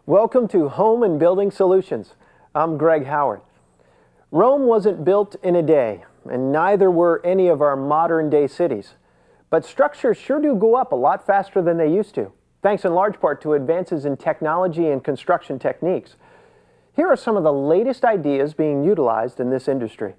Welcome to Home and Building Solutions. I'm Greg Howard. Rome wasn't built in a day, and neither were any of our modern-day cities. But structures sure do go up a lot faster than they used to, thanks in large part to advances in technology and construction techniques. Here are some of the latest ideas being utilized in this industry.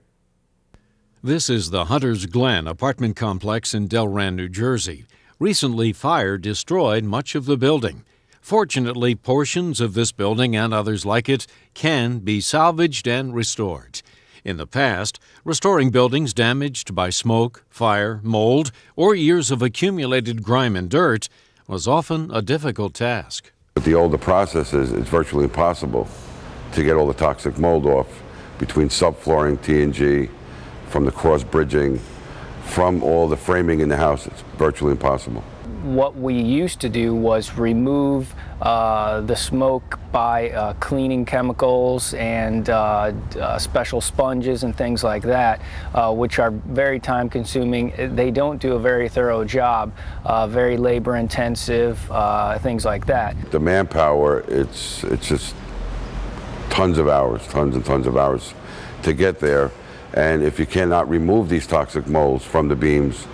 This is the Hunter's Glen apartment complex in Delran, New Jersey. Recently, fire destroyed much of the building. Fortunately, portions of this building and others like it can be salvaged and restored. In the past, restoring buildings damaged by smoke, fire, mold, or years of accumulated grime and dirt was often a difficult task. With the older processes, it's virtually impossible to get all the toxic mold off between subflooring, T&G, from the cross bridging, from all the framing in the house. It's virtually impossible. What we used to do was remove the smoke by cleaning chemicals and special sponges and things like that, which are very time consuming. They don't do a very thorough job, very labor intensive, things like that. The manpower, it's just tons of hours, tons and tons of hours to get there. And if you cannot remove these toxic molds from the beams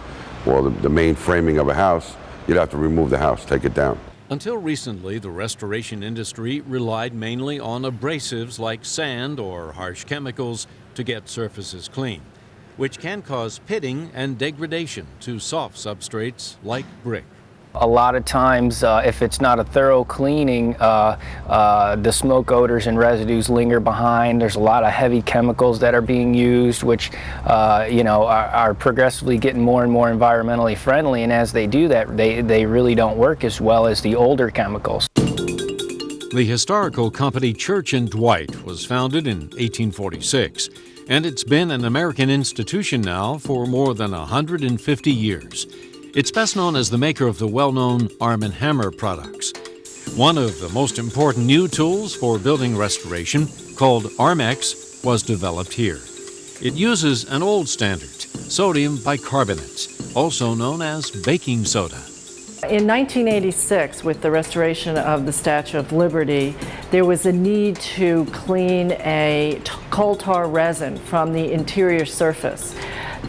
or the main framing of a house, you'd have to remove the house, take it down. Until recently, the restoration industry relied mainly on abrasives like sand or harsh chemicals to get surfaces clean, which can cause pitting and degradation to soft substrates like brick. A lot of times, if it's not a thorough cleaning, the smoke odors and residues linger behind. There's a lot of heavy chemicals that are being used, which are progressively getting more and more environmentally friendly. And as they do that, they really don't work as well as the older chemicals. The historical company Church & Dwight was founded in 1846, and it's been an American institution now for more than 150 years. It's best known as the maker of the well-known Arm & Hammer products. One of the most important new tools for building restoration, called Armex, was developed here. It uses an old standard, sodium bicarbonate, also known as baking soda. In 1986, with the restoration of the Statue of Liberty, there was a need to clean a coal tar resin from the interior surface.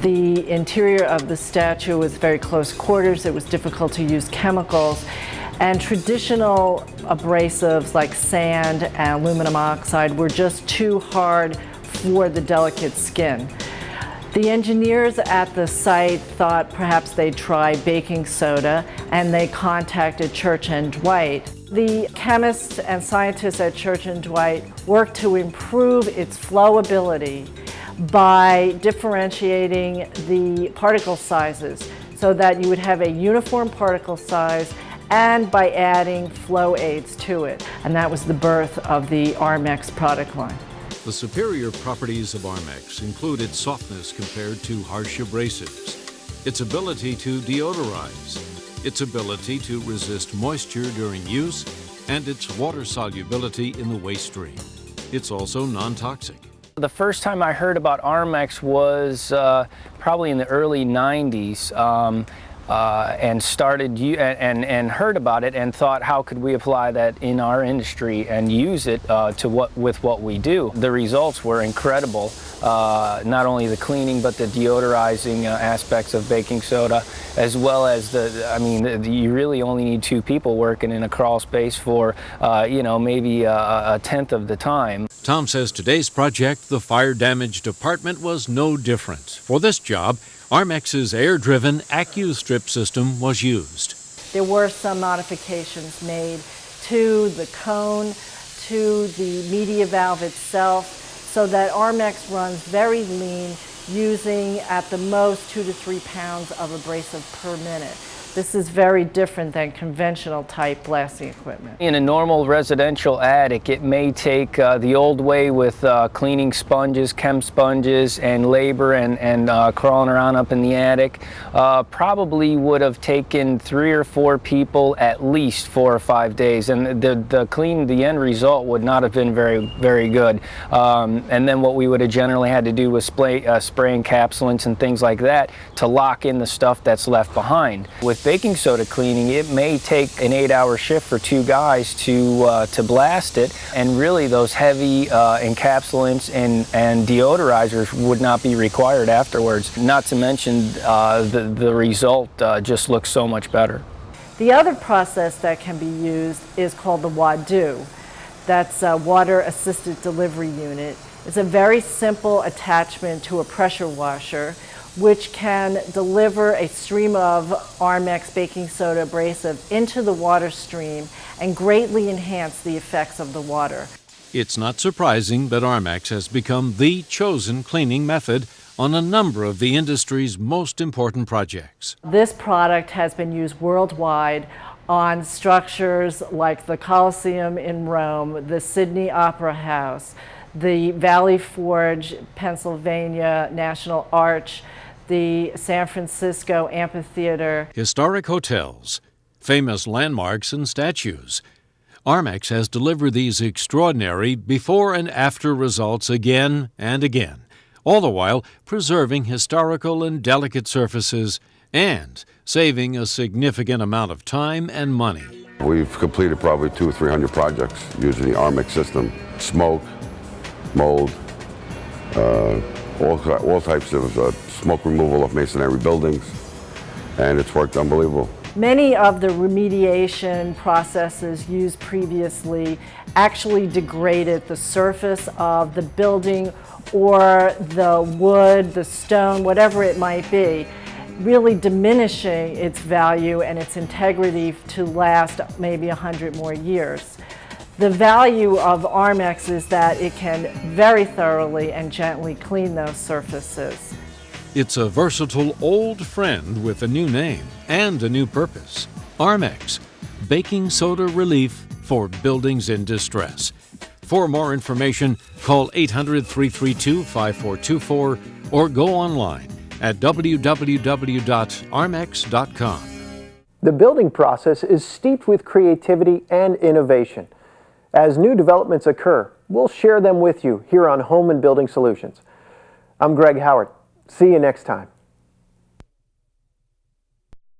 The interior of the statue was very close quarters. It was difficult to use chemicals, and traditional abrasives like sand and aluminum oxide were just too hard for the delicate skin. The engineers at the site thought perhaps they'd try baking soda, and they contacted Church & Dwight. The chemists and scientists at Church & Dwight worked to improve its flowability by differentiating the particle sizes so that you would have a uniform particle size, and by adding flow aids to it. And that was the birth of the Armex product line. The superior properties of Armex include its softness compared to harsh abrasives, its ability to deodorize, its ability to resist moisture during use, and its water solubility in the waste stream. It's also non-toxic. The first time I heard about Armex was probably in the early 90s, and started and heard about it and thought, how could we apply that in our industry and use it with what we do? The results were incredible. Not only the cleaning, but the deodorizing aspects of baking soda, as well as you really only need two people working in a crawl space for, maybe a tenth of the time. Tom says today's project, the fire-damaged apartment, was no different. For this job, Armex's air-driven AccuStrip system was used. There were some modifications made to the cone, to the media valve itself, so that Armex runs very lean, using at the most 2 to 3 pounds of abrasive per minute. This is very different than conventional type blasting equipment. In a normal residential attic, it may take the old way with cleaning sponges, chem sponges, and labor and crawling around up in the attic. Probably would have taken 3 or 4 people at least 4 or 5 days, and the end result would not have been very good. And then what we would have generally had to do was spraying encapsulants and things like that to lock in the stuff that's left behind. With baking soda cleaning, it may take an 8-hour shift for 2 guys to blast it, and really those heavy encapsulants and deodorizers would not be required afterwards. Not to mention the result just looks so much better. The other process that can be used is called the WADU. That's a Water Assisted Delivery Unit. It's a very simple attachment to a pressure washer, which can deliver a stream of Armex baking soda abrasive into the water stream and greatly enhance the effects of the water. It's not surprising that Armex has become the chosen cleaning method on a number of the industry's most important projects. This product has been used worldwide on structures like the Colosseum in Rome, the Sydney Opera House, the Valley Forge, Pennsylvania National Arch, the San Francisco Amphitheater. Historic hotels, famous landmarks and statues. Armex has delivered these extraordinary before and after results again and again, all the while preserving historical and delicate surfaces and saving a significant amount of time and money. We've completed probably 200 or 300 projects using the Armex system. Smoke, mold, all types of smoke removal of masonry buildings, and it's worked unbelievable. Many of the remediation processes used previously actually degraded the surface of the building or the wood, the stone, whatever it might be, really diminishing its value and its integrity to last maybe 100 more years. The value of Armex is that it can very thoroughly and gently clean those surfaces. It's a versatile old friend with a new name and a new purpose. Armex, baking soda relief for buildings in distress. For more information, call 800-332-5424 or go online at www.armex.com. The building process is steeped with creativity and innovation. As new developments occur, we'll share them with you here on Home and Building Solutions. I'm Greg Howard. See you next time.